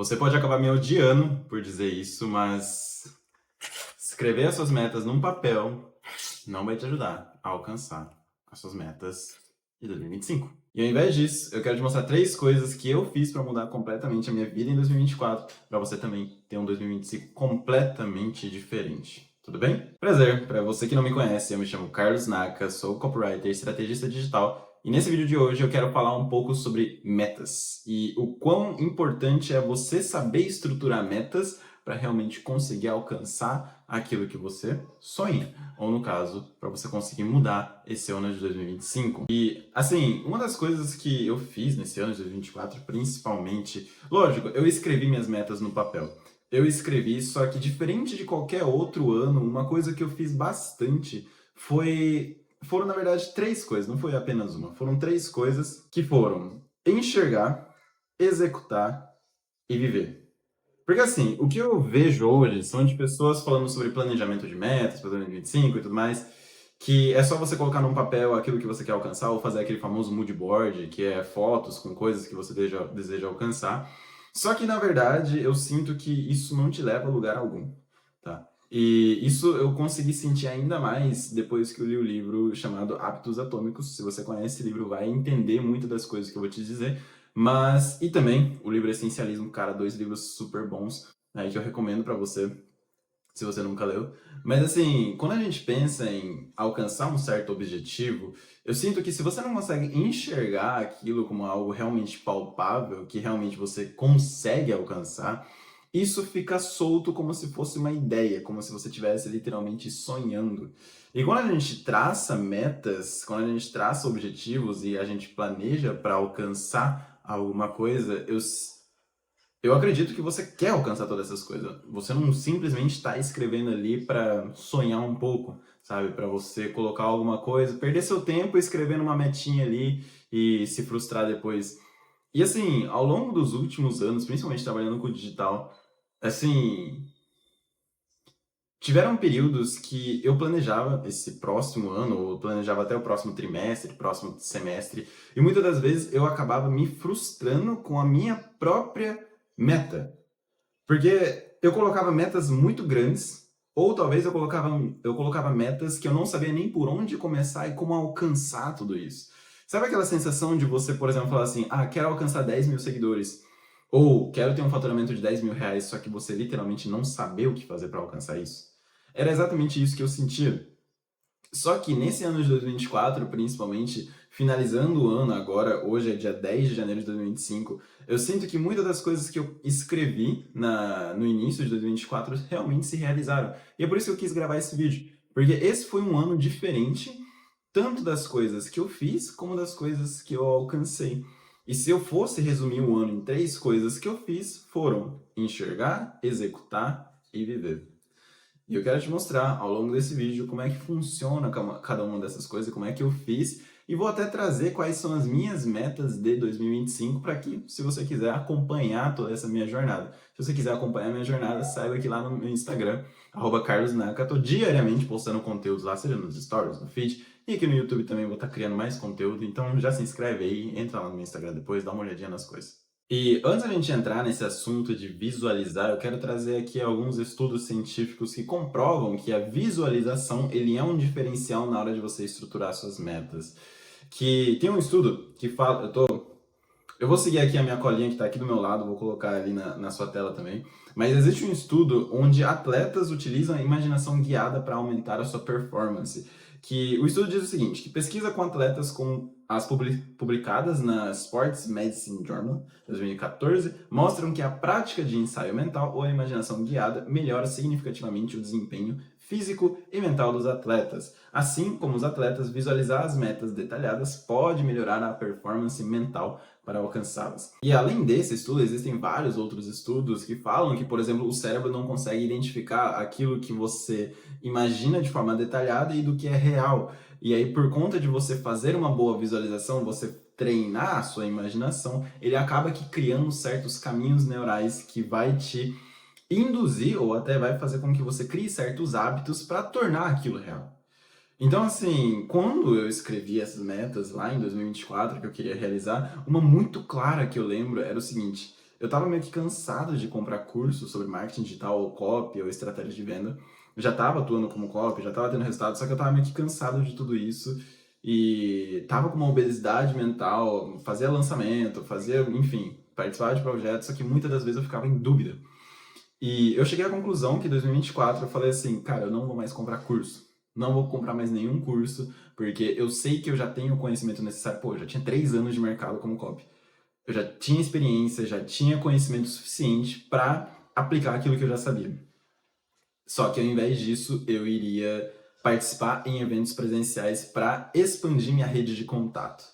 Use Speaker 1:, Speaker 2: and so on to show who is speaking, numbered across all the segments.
Speaker 1: Você pode acabar me odiando por dizer isso, mas escrever as suas metas num papel não vai te ajudar a alcançar as suas metas de 2025. E ao invés disso, eu quero te mostrar 3 coisas que eu fiz para mudar completamente a minha vida em 2024, para você também ter um 2025 completamente diferente. Tudo bem? Prazer, para você que não me conhece, eu me chamo Carlos Naka, sou copywriter e estrategista digital, e nesse vídeo de hoje eu quero falar um pouco sobre metas e o quão importante é você saber estruturar metas para realmente conseguir alcançar aquilo que você sonha, ou no caso, para você conseguir mudar esse ano de 2025. E assim, uma das coisas que eu fiz nesse ano de 2024, principalmente, lógico, eu escrevi minhas metas no papel. Eu escrevi, só que diferente de qualquer outro ano, uma coisa que eu fiz bastante foram, na verdade, 3 coisas, não foi apenas uma. Foram 3 coisas que foram enxergar, executar e viver. Porque assim, o que eu vejo hoje são de pessoas falando sobre planejamento de metas para 2025 e tudo mais, que é só você colocar num papel aquilo que você quer alcançar ou fazer aquele famoso mood board, que é fotos com coisas que você deseja alcançar. Só que, na verdade, eu sinto que isso não te leva a lugar algum, tá? E isso eu consegui sentir ainda mais depois que eu li o livro chamado Hábitos Atômicos. Se você conhece esse livro, vai entender muito das coisas que eu vou te dizer. Mas, e também o livro Essencialismo, cara, 2 livros super bons, aí que eu recomendo pra você, se você nunca leu. Mas assim, quando a gente pensa em alcançar um certo objetivo, eu sinto que se você não consegue enxergar aquilo como algo realmente palpável, que realmente você consegue alcançar, isso fica solto como se fosse uma ideia, como se você estivesse literalmente sonhando. E quando a gente traça metas, quando a gente traça objetivos e a gente planeja para alcançar alguma coisa, eu acredito que você quer alcançar todas essas coisas. Você não simplesmente está escrevendo ali para sonhar um pouco, sabe? Para você colocar alguma coisa, perder seu tempo escrevendo uma metinha ali e se frustrar depois. E assim, ao longo dos últimos anos, principalmente trabalhando com digital, assim, tiveram períodos que eu planejava esse próximo ano, ou planejava até o próximo trimestre, próximo semestre, e muitas das vezes eu acabava me frustrando com a minha própria meta. Porque eu colocava metas muito grandes, ou talvez eu colocava metas que eu não sabia nem por onde começar e como alcançar tudo isso. Sabe aquela sensação de você, por exemplo, falar assim, quero alcançar 10 mil seguidores, ou quero ter um faturamento de 10 mil reais, só que você literalmente não saber o que fazer para alcançar isso? Era exatamente isso que eu sentia. Só que nesse ano de 2024, principalmente, finalizando o ano agora, hoje é dia 10 de janeiro de 2025, eu sinto que muitas das coisas que eu escrevi no início de 2024 realmente se realizaram. E é por isso que eu quis gravar esse vídeo. Porque esse foi um ano diferente, tanto das coisas que eu fiz, como das coisas que eu alcancei. E se eu fosse resumir o ano em 3 coisas que eu fiz, foram enxergar, executar e viver. E eu quero te mostrar ao longo desse vídeo como é que funciona cada uma dessas coisas, como é que eu fiz, e vou até trazer quais são as minhas metas de 2025 para que, se você quiser acompanhar toda essa minha jornada. Se você quiser acompanhar a minha jornada, saiba que lá no meu Instagram, @carlosnaka, eu tô diariamente postando conteúdos lá, seja nos stories, no feed, e aqui no YouTube também vou estar criando mais conteúdo, então já se inscreve aí, entra lá no meu Instagram depois, dá uma olhadinha nas coisas. E antes da gente entrar nesse assunto de visualizar, eu quero trazer aqui alguns estudos científicos que comprovam que a visualização ele é um diferencial na hora de você estruturar suas metas. Que tem um estudo que fala, eu vou seguir aqui a minha colinha que está aqui do meu lado, vou colocar ali na sua tela também. Mas existe um estudo onde atletas utilizam a imaginação guiada para aumentar a sua performance. Que o estudo diz o seguinte, que pesquisa com atletas com as publicadas na Sports Medicine Journal 2014 mostram que a prática de ensaio mental ou a imaginação guiada melhora significativamente o desempenho físico e mental dos atletas. Assim como os atletas, visualizar as metas detalhadas pode melhorar a performance mental para alcançá-las. E além desse estudo, existem vários outros estudos que falam que, por exemplo, o cérebro não consegue identificar aquilo que você imagina de forma detalhada e do que é real. E aí, por conta de você fazer uma boa visualização, você treinar a sua imaginação, ele acaba que criando certos caminhos neurais que vai te induzir ou até vai fazer com que você crie certos hábitos para tornar aquilo real. Então, assim, quando eu escrevi essas metas lá em 2024 que eu queria realizar, uma muito clara que eu lembro era o seguinte: eu estava meio que cansado de comprar cursos sobre marketing digital ou copy ou estratégia de venda. Eu já estava atuando como copy, já estava tendo resultado, só que eu estava meio que cansado de tudo isso e estava com uma obesidade mental, fazia lançamento, fazia, enfim, participava de projetos, só que muitas das vezes eu ficava em dúvida. E eu cheguei à conclusão que em 2024 eu falei assim, cara, eu não vou mais comprar curso. Não vou comprar mais nenhum curso, porque eu sei que eu já tenho o conhecimento necessário. Pô, eu já tinha 3 anos de mercado como copy. Eu já tinha experiência, já tinha conhecimento suficiente para aplicar aquilo que eu já sabia. Só que ao invés disso, eu iria participar em eventos presenciais para expandir minha rede de contato.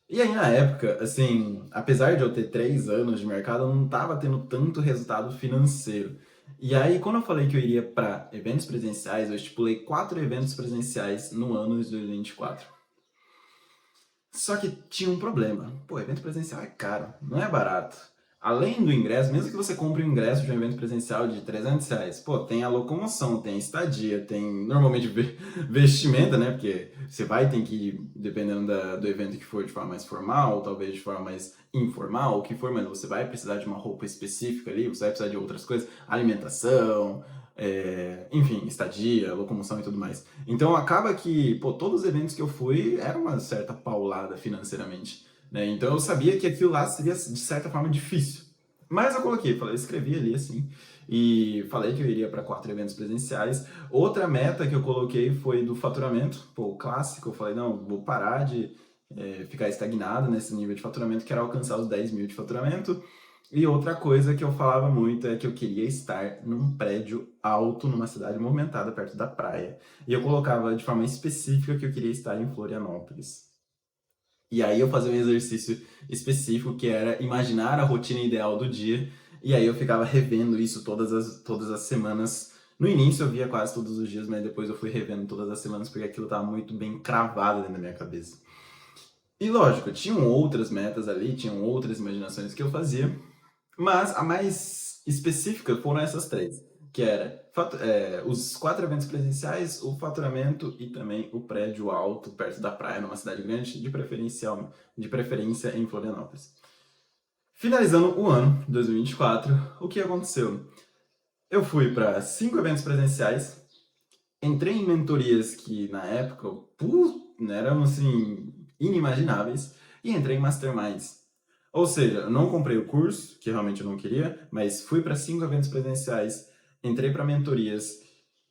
Speaker 1: E aí, na época, assim, apesar de eu ter 3 anos de mercado, eu não estava tendo tanto resultado financeiro. E aí, quando eu falei que eu iria para eventos presenciais, eu estipulei 4 eventos presenciais no ano de 2024. Só que tinha um problema. Pô, evento presencial é caro, não é barato. Além do ingresso, mesmo que você compre o ingresso de um evento presencial de R$ 300, pô, tem a locomoção, tem a estadia, tem normalmente vestimenta, né? Porque você vai ter que ir, dependendo do evento que for de forma mais formal, talvez de forma mais informal, o que for, mas você vai precisar de uma roupa específica ali, você vai precisar de outras coisas, alimentação, enfim, estadia, locomoção e tudo mais. Então acaba que, pô, todos os eventos que eu fui era uma certa paulada financeiramente, né? Então eu sabia que aquilo lá seria de certa forma difícil. Mas eu coloquei, falei, eu escrevi ali assim e falei que eu iria para 4 eventos presenciais. Outra meta que eu coloquei foi do faturamento, pô, o clássico. Eu falei, não, vou parar de ficar estagnado nesse nível de faturamento, quero alcançar os 10 mil de faturamento. E outra coisa que eu falava muito é que eu queria estar num prédio alto, numa cidade movimentada, perto da praia. E eu colocava de forma específica que eu queria estar em Florianópolis. E aí eu fazia um exercício específico que era imaginar a rotina ideal do dia. E aí eu ficava revendo isso todas as semanas. No início eu via quase todos os dias, mas depois eu fui revendo todas as semanas porque aquilo estava muito bem cravado dentro da minha cabeça. E lógico, tinham outras metas ali, tinham outras imaginações que eu fazia, mas a mais específica foram essas três, que era os 4 eventos presenciais, o faturamento e também o prédio alto perto da praia, numa cidade grande, de preferência em Florianópolis. Finalizando o ano 2024, o que aconteceu? Eu fui para 5 eventos presenciais, entrei em mentorias que na época eram assim inimagináveis e entrei em masterminds. Ou seja, eu não comprei o curso, que realmente eu não queria, mas fui para 5 eventos presenciais, entrei para mentorias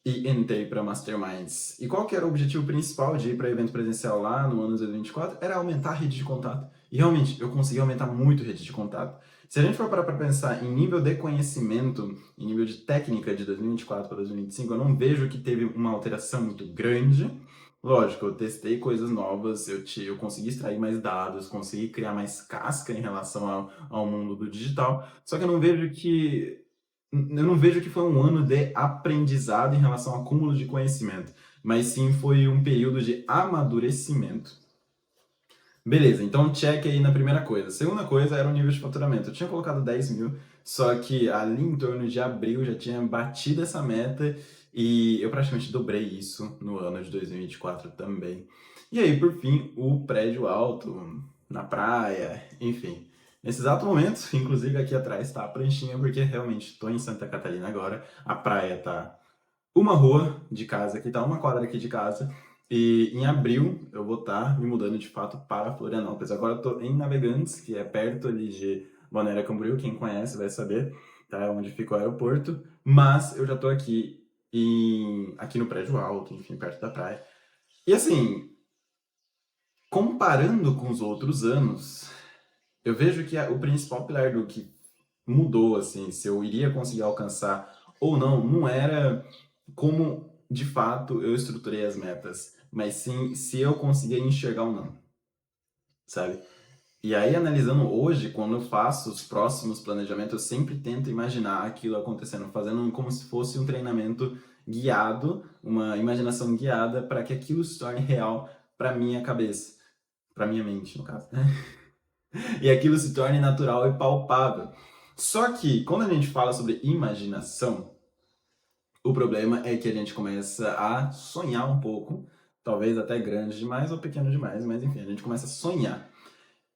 Speaker 1: e entrei para masterminds. E qual que era o objetivo principal de ir para evento presencial lá no ano de 2024? Era aumentar a rede de contato. E realmente, eu consegui aumentar muito a rede de contato. Se a gente for parar para pensar em nível de conhecimento, em nível de técnica de 2024 para 2025, eu não vejo que teve uma alteração muito grande. Lógico, eu testei coisas novas, eu consegui extrair mais dados, consegui criar mais casca em relação ao mundo do digital, só que eu não vejo que foi um ano de aprendizado em relação ao acúmulo de conhecimento, mas sim foi um período de amadurecimento. Beleza, então check aí na primeira coisa. Segunda coisa era o nível de faturamento. Eu tinha colocado 10 mil, só que ali em torno de abril já tinha batido essa meta e eu praticamente dobrei isso no ano de 2024 também. E aí, por fim, o prédio alto, na praia, enfim. Nesse exato momento, inclusive aqui atrás está a pranchinha, porque realmente estou em Santa Catarina agora. A praia tá uma rua de casa, aqui tá uma quadra aqui de casa. E em abril eu vou estar me mudando de fato para Florianópolis. Agora eu tô em Navegantes, que é perto ali de Balneário Camboriú, quem conhece vai saber, tá? Onde fica o aeroporto. Mas eu já tô aqui no prédio alto, enfim, perto da praia. E assim, comparando com os outros anos, eu vejo que o principal pilar do que mudou, assim, se eu iria conseguir alcançar ou não, não era como de fato eu estruturei as metas, mas sim se eu conseguia enxergar ou não, sabe? E aí, analisando hoje, quando eu faço os próximos planejamentos, eu sempre tento imaginar aquilo acontecendo, fazendo como se fosse um treinamento guiado, uma imaginação guiada para que aquilo se torne real para minha cabeça, para minha mente, no caso, né? E aquilo se torne natural e palpável. Só que, quando a gente fala sobre imaginação, o problema é que a gente começa a sonhar um pouco, talvez até grande demais ou pequeno demais, mas enfim, a gente começa a sonhar.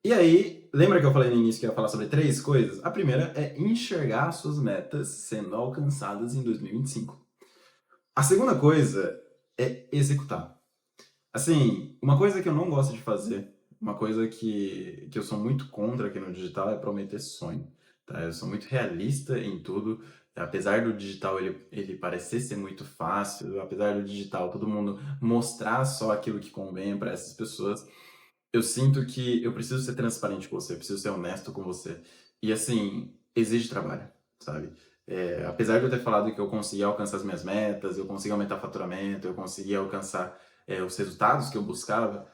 Speaker 1: E aí, lembra que eu falei no início que eu ia falar sobre 3 coisas? A primeira é enxergar suas metas sendo alcançadas em 2025. A segunda coisa é executar. Assim, uma coisa que eu não gosto de fazer, uma coisa que eu sou muito contra aqui no digital é prometer sonho, tá? Eu sou muito realista em tudo. Apesar do digital ele parecer ser muito fácil, apesar do digital todo mundo mostrar só aquilo que convém para essas pessoas, eu sinto que eu preciso ser transparente com você, eu preciso ser honesto com você. E assim, exige trabalho, sabe? Apesar de eu ter falado que eu consegui alcançar as minhas metas, eu consegui aumentar o faturamento, eu consegui alcançar os resultados que eu buscava,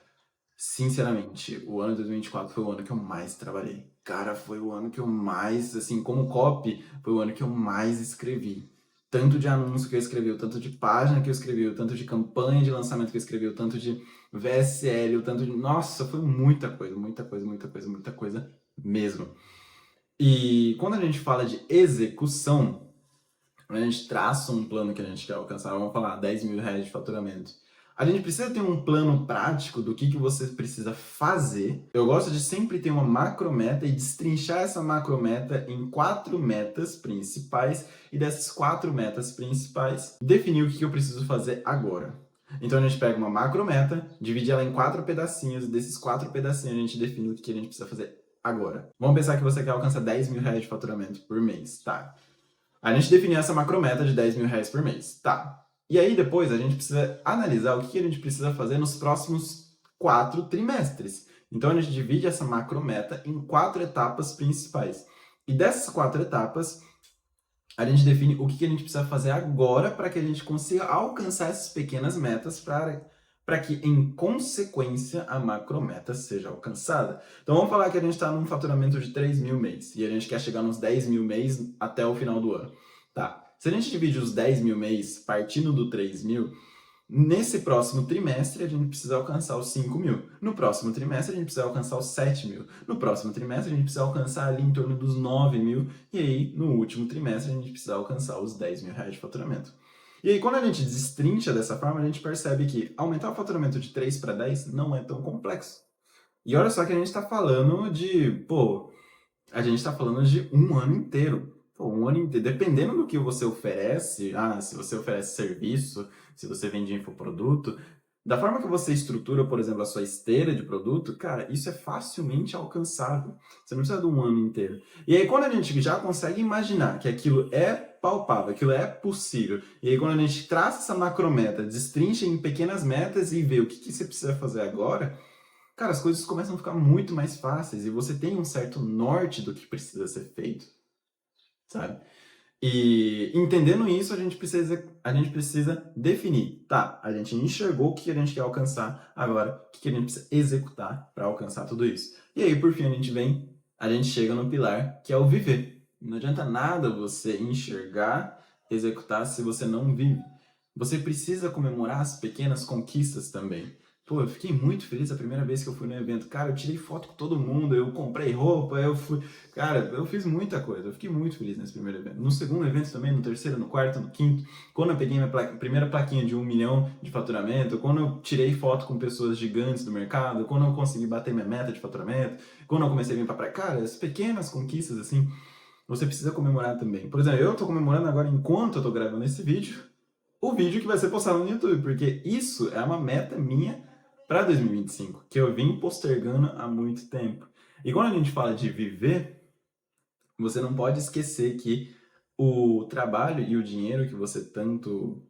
Speaker 1: sinceramente, o ano de 2024 foi o ano que eu mais trabalhei. Cara, foi o ano que eu mais, assim, como copy, foi o ano que eu mais escrevi. Tanto de anúncio que eu escrevi, o tanto de página que eu escrevi, o tanto de campanha de lançamento que eu escrevi, o tanto de VSL, o tanto de. Nossa, foi muita coisa, muita coisa, muita coisa, muita coisa mesmo. E quando a gente fala de execução, quando a gente traça um plano que a gente quer alcançar, vamos falar 10 mil reais de faturamento. A gente precisa ter um plano prático do que você precisa fazer. Eu gosto de sempre ter uma macrometa e destrinchar essa macrometa em 4 metas principais e dessas 4 metas principais, definir o que eu preciso fazer agora. Então a gente pega uma macrometa, divide ela em 4 pedacinhos e desses 4 pedacinhos a gente define o que a gente precisa fazer agora. Vamos pensar que você quer alcançar 10 mil reais de faturamento por mês, tá? A gente definiu essa macrometa de 10 mil reais por mês. Tá. E aí depois a gente precisa analisar o que a gente precisa fazer nos próximos 4 trimestres. Então a gente divide essa macrometa em 4 etapas principais. E dessas 4 etapas, a gente define o que a gente precisa fazer agora para que a gente consiga alcançar essas pequenas metas para que, em consequência, a macrometa seja alcançada. Então vamos falar que a gente está num faturamento de 3 mil mês e a gente quer chegar nos 10 mil mês até o final do ano. Tá. Se a gente divide os 10 mil mês partindo do 3 mil, nesse próximo trimestre a gente precisa alcançar os 5 mil. No próximo trimestre a gente precisa alcançar os 7 mil. No próximo trimestre a gente precisa alcançar ali em torno dos 9 mil. E aí, no último trimestre, a gente precisa alcançar os 10 mil reais de faturamento. E aí, quando a gente destrincha dessa forma, a gente percebe que aumentar o faturamento de 3 para 10 não é tão complexo. E olha só que a gente está falando a gente está falando de um ano inteiro. Pô, um ano inteiro. Dependendo do que você oferece, se você oferece serviço, se você vende infoproduto, da forma que você estrutura, por exemplo, a sua esteira de produto, cara, isso é facilmente alcançável. Você não precisa de um ano inteiro. E aí, quando a gente já consegue imaginar que aquilo é palpável, aquilo é possível, e aí quando a gente traça essa macrometa, destrincha em pequenas metas e vê o que você precisa fazer agora, cara, as coisas começam a ficar muito mais fáceis e você tem um certo norte do que precisa ser feito, sabe? E entendendo isso, a gente precisa definir, tá? A gente enxergou o que a gente quer alcançar, agora o que a gente precisa executar para alcançar tudo isso. E aí, por fim, a gente chega no pilar que é o viver. Não adianta nada você enxergar, executar se você não vive. Você precisa comemorar as pequenas conquistas também. Pô, eu fiquei muito feliz a primeira vez que eu fui no evento. Cara, eu tirei foto com todo mundo, eu comprei roupa, eu fui. Cara, eu fiz muita coisa. Eu fiquei muito feliz nesse primeiro evento. No segundo evento também, no terceiro, no quarto, no quinto. Quando eu peguei minha primeira plaquinha de 1 milhão de faturamento, quando eu tirei foto com pessoas gigantes do mercado, quando eu consegui bater minha meta de faturamento, quando eu comecei a vir pra praia. Cara, as pequenas conquistas, assim, você precisa comemorar também. Por exemplo, eu tô comemorando agora enquanto eu tô gravando esse vídeo, o vídeo que vai ser postado no YouTube, porque isso é uma meta minha para 2025, que eu vim postergando há muito tempo. E quando a gente fala de viver, você não pode esquecer que o trabalho e o dinheiro que você tanto.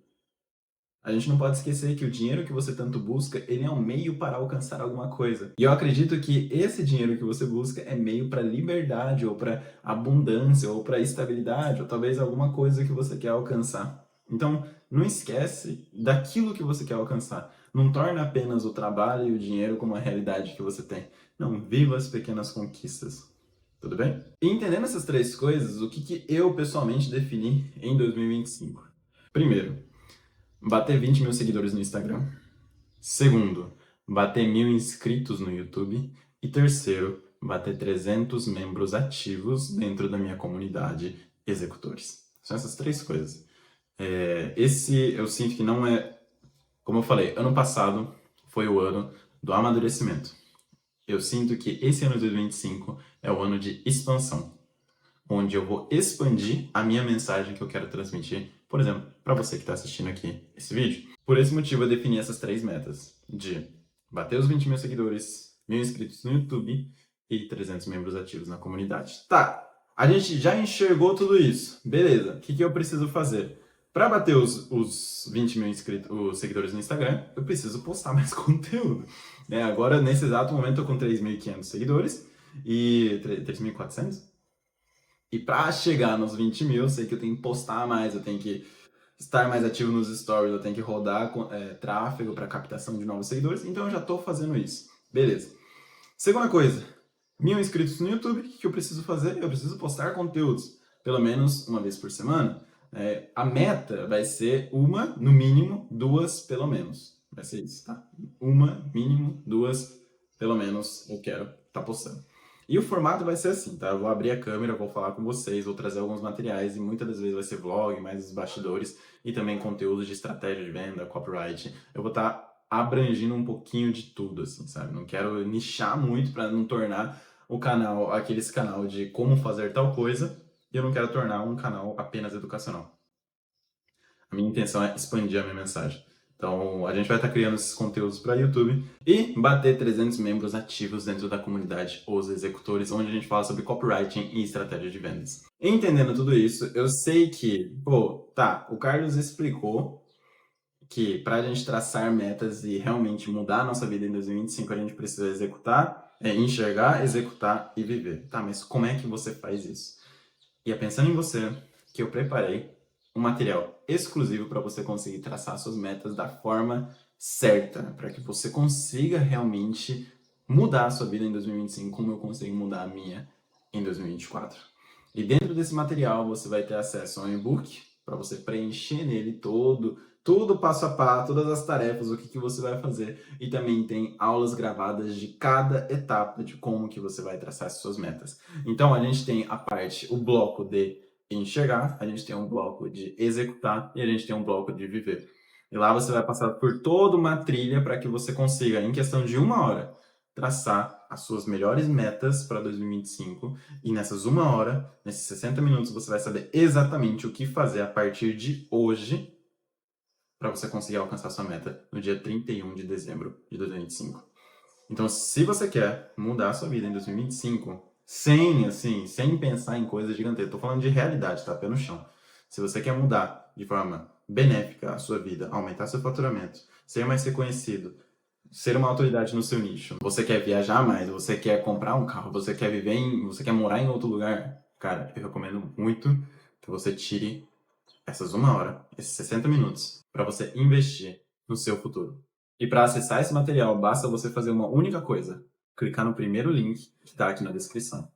Speaker 1: A gente não pode esquecer que o dinheiro que você tanto busca, ele é um meio para alcançar alguma coisa. E eu acredito que esse dinheiro que você busca é meio para liberdade, ou para abundância, ou para estabilidade, ou talvez alguma coisa que você quer alcançar. Então, não esquece daquilo que você quer alcançar. Não torne apenas o trabalho e o dinheiro como a realidade que você tem. Não, viva as pequenas conquistas. Tudo bem? E entendendo essas 3 coisas, o que eu pessoalmente defini em 2025? Primeiro, bater 20 mil seguidores no Instagram. Segundo, bater 1.000 inscritos no YouTube. E terceiro, bater 300 membros ativos dentro da minha comunidade executores. São essas 3 coisas. Esse eu sinto que não é. Como eu falei, ano passado foi o ano do amadurecimento. Eu sinto que esse ano de 2025 é o ano de expansão, onde eu vou expandir a minha mensagem que eu quero transmitir, por exemplo, para você que está assistindo aqui esse vídeo. Por esse motivo, eu defini essas 3 metas, de bater os 20 mil seguidores, 1.000 inscritos no YouTube e 300 membros ativos na comunidade. Tá, a gente já enxergou tudo isso, beleza, o que eu preciso fazer? Para bater os 20 mil inscritos, os seguidores no Instagram, eu preciso postar mais conteúdo. Né? Agora, nesse exato momento, eu tô com 3.500 seguidores e 3.400. E para chegar nos 20 mil, eu sei que eu tenho que postar mais, eu tenho que estar mais ativo nos stories, eu tenho que rodar tráfego para captação de novos seguidores, então eu já estou fazendo isso. Beleza. Segunda coisa, 1.000 inscritos no YouTube, o que eu preciso fazer? Eu preciso postar conteúdos, pelo menos uma vez por semana. A meta vai ser uma, no mínimo, 2 pelo menos. Vai ser isso, tá? Uma, mínimo, 2, pelo menos, eu quero estar postando. E o formato vai ser assim, tá? Eu vou abrir a câmera, vou falar com vocês, vou trazer alguns materiais e muitas das vezes vai ser vlog, mais os bastidores e também conteúdos de estratégia de venda, copyright. Eu vou estar abrangindo um pouquinho de tudo, assim, sabe? Não quero nichar muito para não tornar o canal aqueles canal de como fazer tal coisa e eu não quero tornar um canal apenas educacional. A minha intenção é expandir a minha mensagem. Então, a gente vai estar criando esses conteúdos para YouTube e bater 300 membros ativos dentro da comunidade Os Executores, onde a gente fala sobre copywriting e estratégia de vendas. Entendendo tudo isso, eu sei que, o Carlos explicou que para a gente traçar metas e realmente mudar a nossa vida em 2025, a gente precisa executar, enxergar, executar e viver. Tá, mas como é que você faz isso? E é pensando em você que eu preparei um material exclusivo para você conseguir traçar suas metas da forma certa, para que você consiga realmente mudar a sua vida em 2025, como eu consigo mudar a minha em 2024. E dentro desse material você vai ter acesso a um e-book para você preencher nele tudo passo a passo, todas as tarefas, o que você vai fazer. E também tem aulas gravadas de cada etapa de como que você vai traçar as suas metas. Então a gente tem o bloco de enxergar, a gente tem um bloco de executar e a gente tem um bloco de viver. E lá você vai passar por toda uma trilha para que você consiga, em questão de 1 hora, traçar as suas melhores metas para 2025 e nessas 1 hora, nesses 60 minutos, você vai saber exatamente o que fazer a partir de hoje para você conseguir alcançar sua meta no dia 31 de dezembro de 2025. Então, se você quer mudar a sua vida em 2025, sem pensar em coisas gigantescas, tô falando de realidade, tá? Pé no chão. Se você quer mudar de forma benéfica a sua vida, aumentar seu faturamento, ser mais reconhecido, ser uma autoridade no seu nicho, você quer viajar mais, você quer comprar um carro, você quer morar em outro lugar, cara, eu recomendo muito que você tire essas 1 hora, esses 60 minutos, para você investir no seu futuro. E para acessar esse material, basta você fazer uma única coisa: clicar no primeiro link que está aqui na descrição.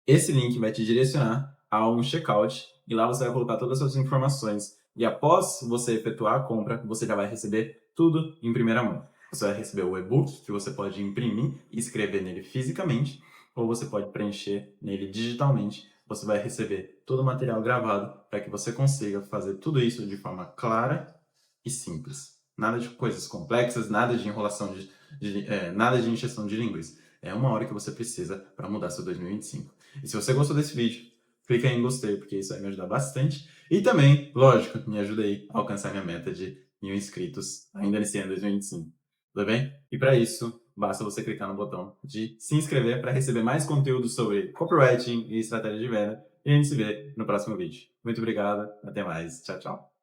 Speaker 1: Esse link vai te direcionar a um checkout e lá você vai colocar todas as suas informações. E após você efetuar a compra, você já vai receber tudo em primeira mão. Você vai receber o e-book que você pode imprimir e escrever nele fisicamente, ou você pode preencher nele digitalmente. Você vai receber todo o material gravado para que você consiga fazer tudo isso de forma clara e simples. Nada de coisas complexas, nada de enrolação, nada de encheção de linguiça. É 1 hora que você precisa para mudar seu 2025. E se você gostou desse vídeo, clica em gostei, porque isso vai me ajudar bastante. E também, lógico, me ajuda aí a alcançar minha meta de 1.000 inscritos ainda nesse ano de 2025. Tudo bem? E para isso, basta você clicar no botão de se inscrever para receber mais conteúdo sobre copywriting e estratégia de venda. E a gente se vê no próximo vídeo. Muito obrigado, até mais, tchau, tchau.